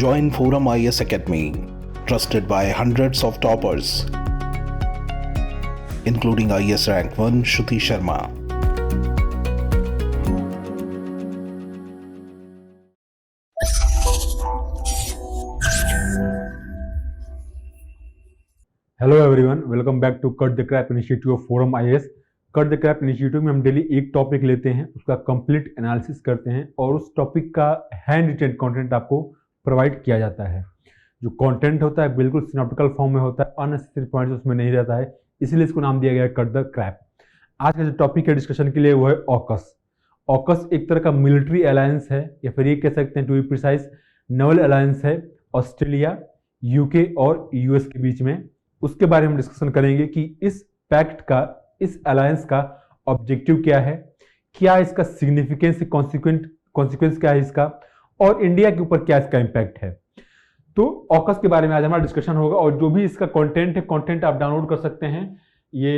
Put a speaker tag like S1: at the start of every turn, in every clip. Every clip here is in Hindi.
S1: Join Forum IS Academy, trusted by hundreds of toppers, including IS Rank 1 Shruti Sharma.
S2: Hello everyone, welcome back to cut the crap initiative of forum IAS. Cut the crap initiative में हम डेली एक टॉपिक लेते हैं, उसका कंप्लीट एनालिसिस करते हैं और उस टॉपिक का हैंड रिटेन कंटेंट आपको प्रोवाइड किया जाता है। जो कंटेंट होता है बिल्कुल सिनॉप्टिकल फॉर्म में होता है, अननेसेसरी पॉइंट्स उसमें नहीं रहता है, इसीलिए इसको नाम दिया गया है कट द क्रैप। आज का जो टॉपिक है डिस्कशन के लिए वो है ऑकस। ऑकस एक तरह का मिलिट्री अलायंस है, या फिर ये कह सकते हैं to be precise naval alliance है ऑस्ट्रेलिया, यूके और यूएस के बीच में। उसके बारे में डिस्कशन करेंगे कि इस पैक्ट का, इस अलायंस का ऑब्जेक्टिव क्या है, क्या इसका सिग्निफिकेंस, कॉन्सिक्वेंस क्या है इसका, और इंडिया के ऊपर क्या इसका इंपैक्ट है। तो ऑकस के बारे में आज हमारा डिस्कशन होगा और जो भी इसका कंटेंट है, कंटेंट आप डाउनलोड कर सकते हैं। ये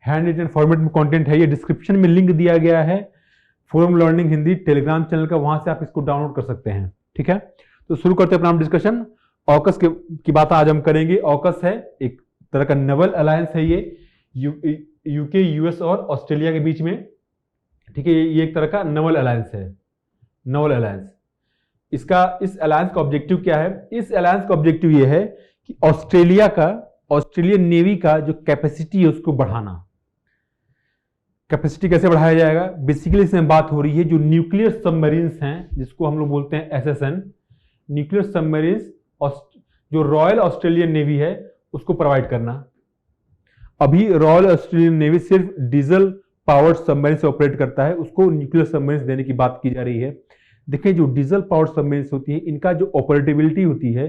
S2: हैंड रिटन फॉर्मेट में कंटेंट है, ये डिस्क्रिप्शन में लिंक दिया गया है forum learning Hindi Telegram channel का, वहां से आप इसको डाउनलोड कर सकते हैं। ठीक है, तो शुरू करते हैं अपना डिस्कशन। ऑकस की बात आज हम करेंगे। ऑकस है एक तरह का नेवल अलायंस है, ये यूके, यूएस और ऑस्ट्रेलिया के बीच में। ठीक है, ये एक तरह का नेवल अलायंस है, नेवल अलायंस। इस अलायंस का ऑब्जेक्टिव क्या है? इस अलायंस का ऑब्जेक्टिव ये है कि ऑस्ट्रेलियन नेवी का जो कैपेसिटी है उसको बढ़ाना। कैपेसिटी कैसे बढ़ाया जाएगा? बेसिकली इसमें बात हो रही है जो न्यूक्लियर सबमरीन्स हैं, जिसको हम लोग बोलते हैं एसएसएन, न्यूक्लियर सबमरीन्स जो रॉयल ऑस्ट्रेलियन नेवी है उसको प्रोवाइड करना। अभी रॉयल ऑस्ट्रेलियन नेवी सिर्फ डीजल पावर्ड सबमरीन से ऑपरेट करता है, उसको न्यूक्लियर सबमरीन देने की बात की जा रही है। देखिए, जो डीजल पावर्ड सबमरीन होती है, इनका जो ऑपरेटिबिलिटी होती है,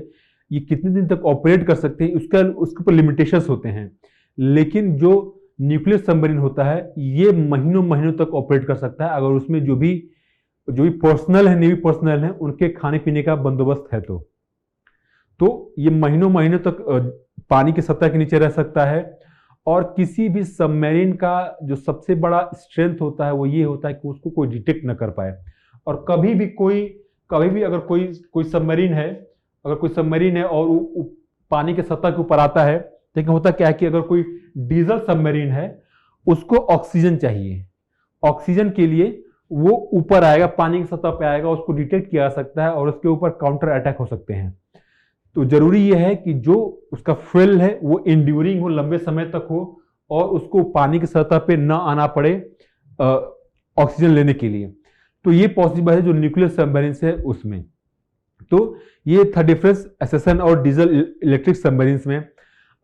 S2: ये कितने दिन तक ऑपरेट कर सकते हैं उसके ऊपर लिमिटेशंस होते हैं। लेकिन जो न्यूक्लियर सबमरीन होता है ये महीनों महीनों तक ऑपरेट कर सकता है, अगर उसमें जो भी पर्सनल है, नेवी पर्सनल है, उनके खाने पीने का बंदोबस्त है तो ये महीनों महीनों तक पानी की सतह के नीचे रह सकता है। और किसी भी सबमरीन का जो सबसे बड़ा स्ट्रेंथ होता है वो ये होता है कि उसको कोई डिटेक्ट न कर पाए। और कभी भी अगर कोई सबमरीन है, और वो पानी के सतह के ऊपर आता है, लेकिन होता क्या है कि अगर कोई डीजल सबमरीन है उसको ऑक्सीजन चाहिए, ऑक्सीजन के लिए वो ऊपर आएगा, पानी की सतह पे आएगा, उसको डिटेक्ट किया जा सकता है और उसके ऊपर काउंटर अटैक हो सकते हैं। तो जरूरी यह है कि जो उसका फ्यूल है वो इंड्यूरिंग हो, लंबे समय तक हो, और उसको पानी की सतह पे न आना पड़े ऑक्सीजन लेने के लिए। तो ये पॉसिबल है जो न्यूक्लियर सबमरीन है उसमें। तो ये था डिफरेंस एसएसएन और डीजल इलेक्ट्रिक सबमरीन में।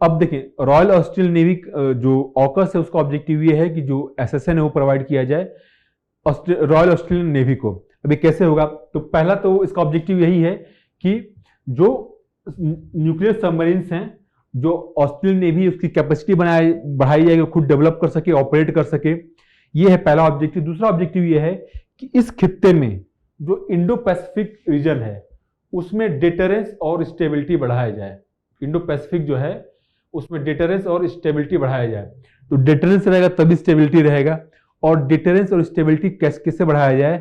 S2: अब देखें, रॉयल ऑस्ट्रेलियन नेवी जो ऑकस है उसका ऑब्जेक्टिव ये है कि जो एसएसएन है वो प्रोवाइड किया जाए रॉयल ऑस्ट्रेलियन नेवी को। अभी कैसे होगा? तो पहला तो इसका ऑब्जेक्टिव यही है कि जो न्यूक्लियर सबमरीन्स हैं, जो ऑस्ट्रेलियन नेवी उसकी कैपेसिटी बढ़ाई जाएगी, खुद डेवलप कर सके, ऑपरेट कर सके। ये है पहला ऑब्जेक्टिव। दूसरा ऑब्जेक्टिव ये है कि इस खित्ते में जो इंडो पैसिफिक रीजन है उसमें डिटरेंस और स्टेबिलिटी बढ़ाया जाए। इंडो पैसिफिक जो है उसमें डिटरेंस और स्टेबिलिटी बढ़ाया जाए। तो डिटरेंस रहेगा तभी स्टेबिलिटी रहेगा। और डिटरेंस और स्टेबिलिटी कैसे बढ़ाया जाए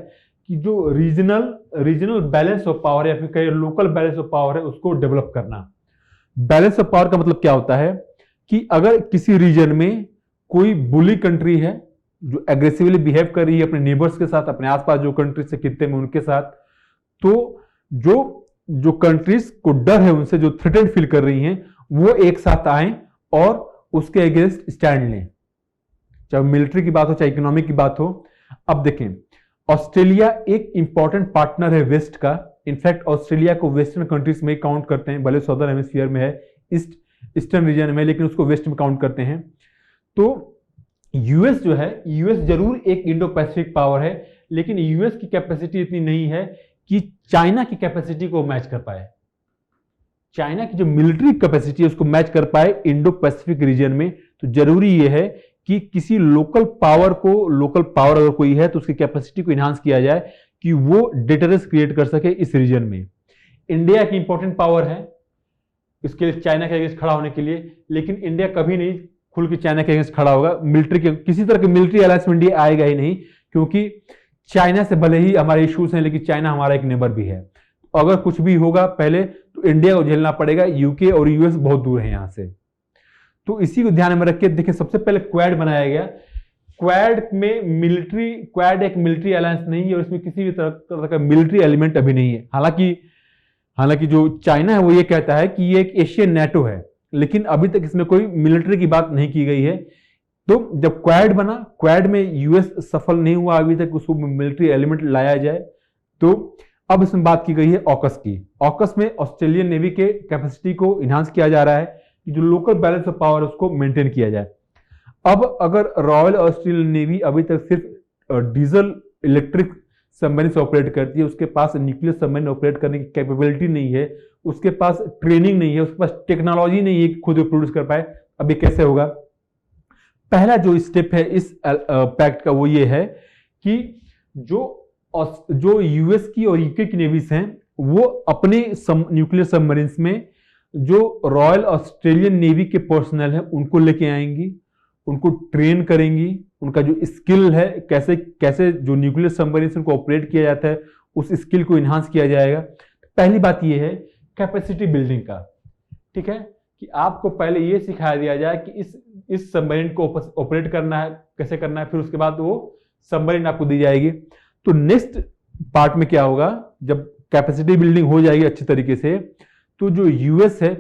S2: कि जो रीजनल बैलेंस ऑफ पावर या फिर कहीं लोकल बैलेंस ऑफ पावर है उसको डेवलप करना। बैलेंस ऑफ पावर का मतलब क्या होता है कि अगर किसी रीजन में कोई बुली कंट्री है जो एग्रेसिवली बिहेव कर रही है अपने नेबर्स के साथ, अपने आसपास जो कंट्रीज से खित्ते में उनके साथ, तो जो कंट्रीज को डर है उनसे, जो थ्रेटेड फील कर रही हैं, वो एक साथ आए और उसके अगेंस्ट स्टैंड लें, चाहे मिलिट्री की बात हो चाहे इकोनॉमिक की बात हो। अब देखें, ऑस्ट्रेलिया एक इंपॉर्टेंट पार्टनर है वेस्ट का। इनफैक्ट ऑस्ट्रेलिया को वेस्टर्न कंट्रीज में काउंट करते हैं, भले सदर्न हेमिस्फीयर में है, ईस्टर्न रीजन में, लेकिन उसको वेस्ट में काउंट करते हैं। तो यूएस जो है, यूएस जरूर एक इंडो पैसिफिक पावर है, लेकिन यूएस की कैपेसिटी इतनी नहीं है कि चाइना की कैपेसिटी को मैच कर पाए। चाइना की जो मिलिट्री कैपेसिटी है उसको मैच कर पाए इंडो पैसिफिक रीजन में। तो जरूरी यह है कि किसी लोकल पावर अगर कोई है तो उसकी कैपेसिटी को इनहांस किया जाए कि वो डिटरेंस क्रिएट कर सके इस रीजन में। इंडिया की इंपॉर्टेंट पावर है इसके लिए, चाइना के अगेंस्ट खड़ा होने के लिए, लेकिन इंडिया कभी नहीं खुल के चाइना के अगेंस्ट खड़ा होगा। मिलिट्री के किसी तरह के मिलिट्री अलायंस में इंडिया आएगा ही नहीं, क्योंकि चाइना से भले ही हमारे इश्यूज हैं, लेकिन चाइना हमारा एक नेबर भी है। अगर कुछ भी होगा पहले तो इंडिया को झेलना पड़ेगा, यूके और यूएस बहुत दूर है यहां से। तो इसी को ध्यान में रख के देखिए, सबसे पहले क्वाड बनाया गया। क्वाड एक मिलिट्री अलायंस नहीं है और इसमें किसी भी तरह का मिलिट्री एलिमेंट अभी नहीं है। हालांकि जो चाइना है वो ये कहता है कि ये एक एशियन नेटो है, लेकिन अभी तक इसमें कोई मिलिट्री की बात नहीं की गई है। तो जब क्वाड बना, क्वाड में यूएस सफल नहीं हुआ अभी तक उसको मिलिट्री एलिमेंट लाया जाए, तो अब इसमें बात की गई है ऑकस की। ऑकस में ऑस्ट्रेलियन नेवी के कैपेसिटी को इन्हांस किया जा रहा है कि जो लोकल बैलेंस ऑफ पावर उसको मेंटेन किया जाए। अब अगर रॉयल ऑस्ट्रेलियन नेवी अभी तक सिर्फ डीजल इलेक्ट्रिक सबमरीन से ऑपरेट करती है, उसके पास न्यूक्लियर सबमरीन ऑपरेट करने की कैपेबिलिटी नहीं है, उसके पास ट्रेनिंग नहीं है, उसके पास टेक्नोलॉजी नहीं है कि खुद प्रोड्यूस कर पाए, अब ये कैसे होगा? पहला जो स्टेप है इस पैक्ट का वो ये है कि जो यूएस की और यूके की नेवीज हैं वो अपने न्यूक्लियर सबमरीन्स में जो रॉयल ऑस्ट्रेलियन नेवी के पर्सनल है उनको लेके आएंगी, उनको ट्रेन करेंगी, उनका जो स्किल है कैसे कैसे जो न्यूक्लियर सबमरीन्स उनको ऑपरेट किया जाता है उस स्किल को इन्हांस किया जाएगा। पहली बात ये है कैपेसिटी बिल्डिंग का, ठीक है, कि आपको पहले ये सिखाया दिया जाए कि इस सबमरीन को ऑपरेट करना है, कैसे करना है, फिर उसके बाद वो सबमरीन आपको दी जाएगी। तो नेक्स्ट पार्ट में क्या होगा, जब कैपेसिटी बिल्डिंग हो जाएगी अच्छी तरीके से, तो जो यूएस है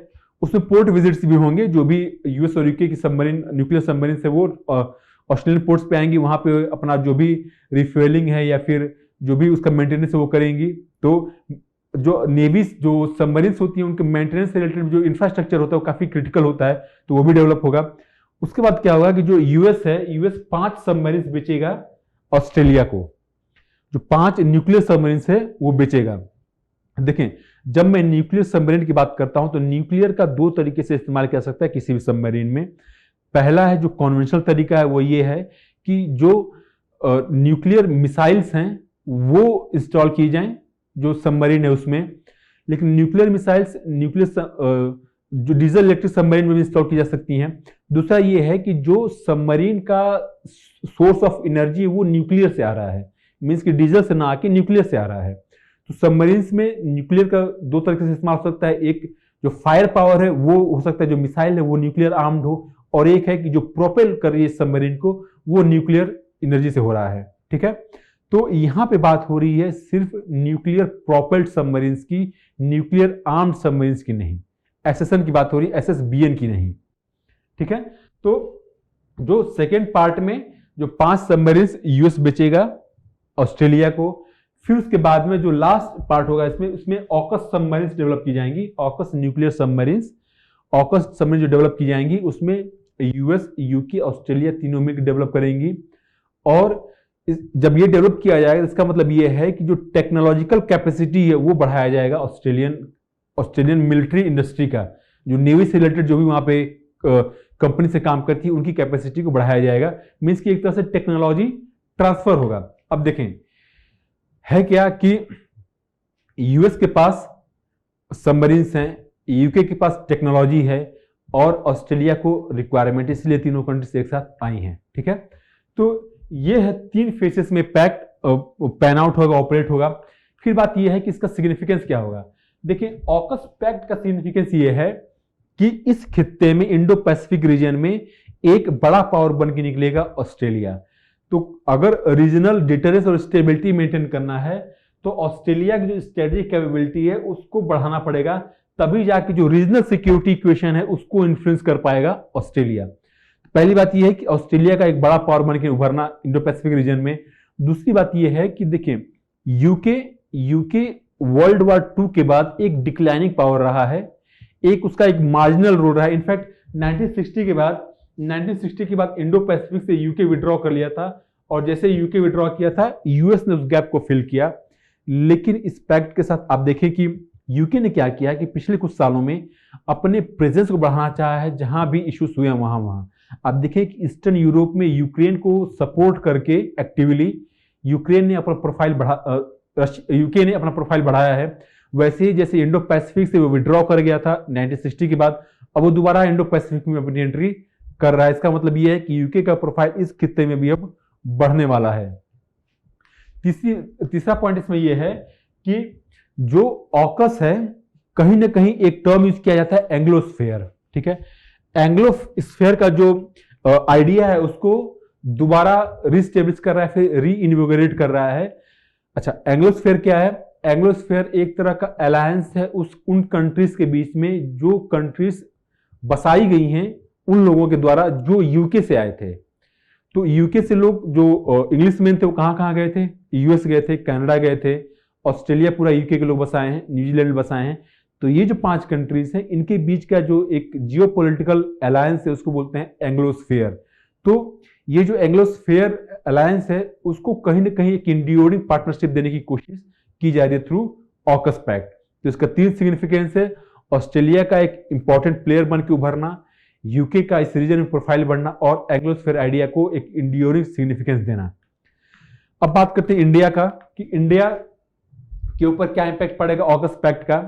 S2: उसमें पोर्ट विजिट्स भी होंगे। जो भी यूएस और यूके की सबमरीन न्यूक्लियर सबमरीन से वो ऑस्ट्रेलियन पोर्ट्स पे आएंगी, वहां पे अपना जो भी रिफ्यूलिंग है या फिर जो भी उसका मेंटेनेंस है वो करेंगी। तो जो नेवी जो सबमरीन्स होती है उनके मेंटेनेंस से रिलेटेड जो इंफ्रास्ट्रक्चर होता है वो काफी क्रिटिकल होता है, तो वो भी डेवलप होगा। उसके बाद क्या होगा कि जो यूएस है, यूएस 5 सबमरीन्स बेचेगा ऑस्ट्रेलिया को, जो 5 न्यूक्लियर सबमरीन्स है वो बेचेगा। देखें, जब मैं न्यूक्लियर सबमरीन की बात करता हूं तो न्यूक्लियर का 2 तरीके से इस्तेमाल किया सकता है किसी भी सबमरीन में। पहला है जो कन्वेंशनल तरीका है वो ये है कि जो न्यूक्लियर मिसाइल्स हैं वो इंस्टॉल की जाएं जो सबमरीन है उसमें, लेकिन न्यूक्लियर मिसाइल्स जो डीजल इलेक्ट्रिक सबमरीन में भी इंस्टॉल की जा सकती हैं। दूसरा ये है कि जो सबमरीन का सोर्स ऑफ एनर्जी वो न्यूक्लियर से आ रहा है, मीन्स कि डीजल से ना आके न्यूक्लियर से आ रहा है। तो सबमरीन्स में न्यूक्लियर का 2 तरीके से इस्तेमाल हो सकता है, एक जो फायर पावर है वो हो सकता है जो मिसाइल है वो न्यूक्लियर आर्म्ड हो, और एक है कि जो प्रोपेल कर रही है सबमरीन को वो न्यूक्लियर एनर्जी से हो रहा है, ठीक है। तो यहां पे बात हो रही है सिर्फ न्यूक्लियर प्रोपेल्ड सबमरीन्स की, न्यूक्लियर आर्म्ड सबमरीन्स की नहीं, एसएसएन की बात हो रही है, एसएसबीएन की नहीं, ठीक है। तो जो सेकेंड पार्ट में जो 5 सबमरीन्स यूएस बेचेगा ऑस्ट्रेलिया को, फिर उसके बाद में जो लास्ट पार्ट होगा उसमें ऑकस सबमरीन्स डेवलप की जाएंगी, AUKUS nuclear submarines, AUKUS submarine जो डेवलप की जाएंगी उसमें यूएस, यूके, ऑस्ट्रेलिया तीनों मिलकर डेवलप करेंगी। और जब ये डेवलप किया जाएगा इसका मतलब ये है कि जो टेक्नोलॉजिकल कैपेसिटी है वो बढ़ाया जाएगा ऑस्ट्रेलियन मिलिट्री इंडस्ट्री का, जो नेवी से रिलेटेड जो भी वहां पे कंपनी से काम करती है उनकी कैपेसिटी को बढ़ाया जाएगा, मीन्स कि एक तरह से टेक्नोलॉजी ट्रांसफर होगा। अब देखें है क्या कि यूएस के पास सबमरीन्स हैं, यूके के पास टेक्नोलॉजी है और ऑस्ट्रेलिया को रिक्वायरमेंट, इसलिए तीनों कंट्रीज एक साथ आई हैं, ठीक है। तो ये है 3 फेसेस में पैक्ट पैन आउट होगा, ऑपरेट होगा। फिर बात ये है कि इसका सिग्निफिकेंस क्या होगा। देखिए, ऑकस पैक्ट का सिग्निफिकेंस ये है कि इस खित्ते में, इंडो पैसिफिक रीजन में एक बड़ा पावर बन के निकलेगा ऑस्ट्रेलिया। तो अगर रीजनल डिटरेंस और स्टेबिलिटी मेंटेन करना है तो ऑस्ट्रेलिया की जो स्ट्रेटेजिक कैपेबिलिटी है उसको बढ़ाना पड़ेगा, तभी जाके जो रीजनल सिक्योरिटी इक्वेशन है उसको इन्फ्लुएंस कर पाएगा ऑस्ट्रेलिया। पहली बात यह है कि ऑस्ट्रेलिया का एक बड़ा पावर बन के उभरना इंडो पैसिफिक रीजन में। दूसरी बात यह है कि देखिए, यूके वर्ल्ड वॉर 2 के बाद एक डिक्लाइनिंग पावर रहा है, उसका एक मार्जिनल रोल रहा है। इनफैक्ट 1960 के बाद इंडो पैसिफिक से यूके विड्रॉ कर लिया था, और जैसे यूके विड्रॉ किया था यूएस ने उस गैप को फिल किया। लेकिन इस पैक्ट के साथ आप देखें कि यूके ने क्या किया कि पिछले कुछ सालों में अपने प्रेजेंस को बढ़ाना चाहा है, जहां भी इश्यूज हुए वहां। आप देखें कि ईस्टर्न यूरोप में यूक्रेन को सपोर्ट करके एक्टिवली यूके ने अपना प्रोफाइल बढ़ाया है। वैसे ही जैसे इंडो पैसिफिक से वो विड्रॉ कर गया था 1960 के बाद, अब वो दोबारा इंडो पैसिफिक में अपनी एंट्री कर रहा है। इसका मतलब ये है कि यूके का प्रोफाइल इस खित्ते में भी अब बढ़ने वाला है। तीसरा पॉइंट इसमें यह है कि जो ऑकस है कहीं ना कहीं एक टर्म यूज किया जाता है एंग्लोस्फेयर, ठीक है। एंग्लोस्फेयर का जो आइडिया है उसको दोबारा रिस्टेब्लिश कर रहा है, फिर री इन्विगोरेट कर रहा है। अच्छा, एंग्लोस्फेयर क्या है? एंग्लोस्फेयर एक तरह का अलायंस है उन कंट्रीज के बीच में जो कंट्रीज बसाई गई हैं उन लोगों के द्वारा जो यूके से आए थे। तो यूके से लोग जो इंग्लिश मैन थे वो कहां कहां गए थे? यूएस गए थे, कनाडा गए थे, ऑस्ट्रेलिया पूरा यूके के लोग बसाए हैं, न्यूजीलैंड बसाए हैं। तो ये जो 5 कंट्रीज हैं इनके बीच का जो एक जियोपॉलिटिकल अलायंस है उसको बोलते हैं एंग्लोस्फेयर। तो ये जो एंग्लोस्फेयर अलायंस है उसको कहीं ना कहीं एक इंड्यूरिंग पार्टनरशिप देने की कोशिश की जा रही है थ्रू ऑकस पैक्ट। तो इसका 3 सिग्निफिकेंस है: ऑस्ट्रेलिया का एक इंपॉर्टेंट प्लेयर बन के उभरना, यूके का इस रीजन में प्रोफाइल बढ़ना और एंग्लोस्फेयर आइडिया को एक इंड्यूरिंग सिग्निफिकेंस देना। अब बात करते हैं इंडिया का कि इंडिया के ऊपर क्या इंपैक्ट पड़ेगा ऑकस पैक्ट का।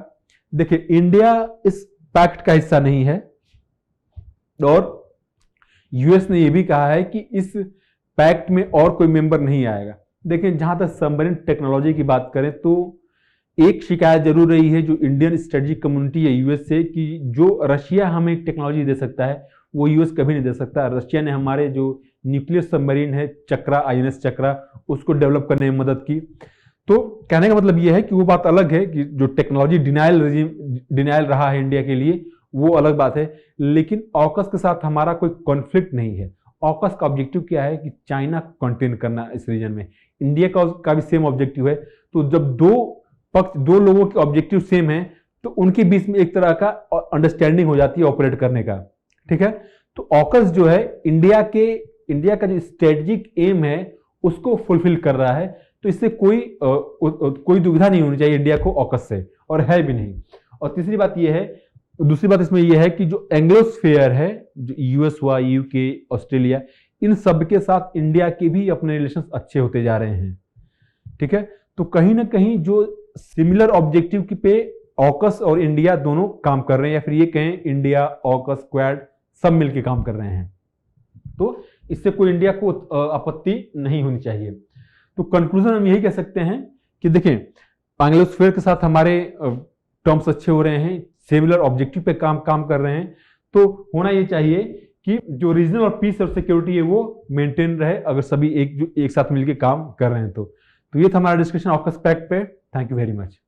S2: देखिए, इंडिया इस पैक्ट का हिस्सा नहीं है और यूएस ने यह भी कहा है कि इस पैक्ट में और कोई मेंबर नहीं आएगा। देखिए, जहां तक सबमरीन टेक्नोलॉजी की बात करें तो एक शिकायत जरूर रही है जो इंडियन स्ट्रेटेजिक कम्युनिटी है यूएस से कि जो रशिया हमें टेक्नोलॉजी दे सकता है वो यूएस कभी नहीं दे सकता। रशिया ने हमारे जो न्यूक्लियर सबमरीन है चक्रा, INS चक्रा, उसको डेवलप करने में मदद की। तो कहने का मतलब यह है कि वो बात अलग है कि जो टेक्नोलॉजी डिनायल रहा है इंडिया के लिए वो अलग बात है, लेकिन ऑकस के साथ हमारा कोई कॉन्फ्लिक्ट नहीं है। ऑकस का ऑब्जेक्टिव क्या है कि चाइना कंटेन करना इस रीजन में। इंडिया का भी सेम ऑब्जेक्टिव है। तो जब दो लोगों के ऑब्जेक्टिव सेम है तो उनके बीच में एक तरह का अंडरस्टैंडिंग हो जाती है ऑपरेट करने का, ठीक है। तो ऑकस जो है इंडिया का जो स्ट्रेटेजिक एम है उसको फुलफिल कर रहा है। तो इससे कोई दुविधा नहीं होनी चाहिए इंडिया को ऑकस से, और है भी नहीं। और दूसरी बात इसमें यह है कि जो एंग्लोस्फेयर है, जो यूएस हुआ, यूके, ऑस्ट्रेलिया, इन सब के साथ इंडिया के भी अपने रिलेशंस अच्छे होते जा रहे हैं, ठीक है। तो कहीं ना कहीं जो सिमिलर ऑब्जेक्टिव पे ऑकस और इंडिया दोनों काम कर रहे हैं, या फिर ये कहें इंडिया, ऑकस, क्वाड सब मिलकर काम कर रहे हैं। तो इससे कोई इंडिया को आपत्ति नहीं होनी चाहिए। तो कंक्लूजन हम यही कह सकते हैं कि देखें, एंग्लोस्फेयर के साथ हमारे टर्म्स अच्छे हो रहे हैं, सिमिलर ऑब्जेक्टिव पे काम कर रहे हैं। तो होना ये चाहिए कि जो रीजनल और पीस और सिक्योरिटी है वो मेंटेन रहे अगर सभी एक साथ मिलकर काम कर रहे हैं। तो ये था हमारा डिस्कशन ऑकस पैक्ट पे। Thank you very much.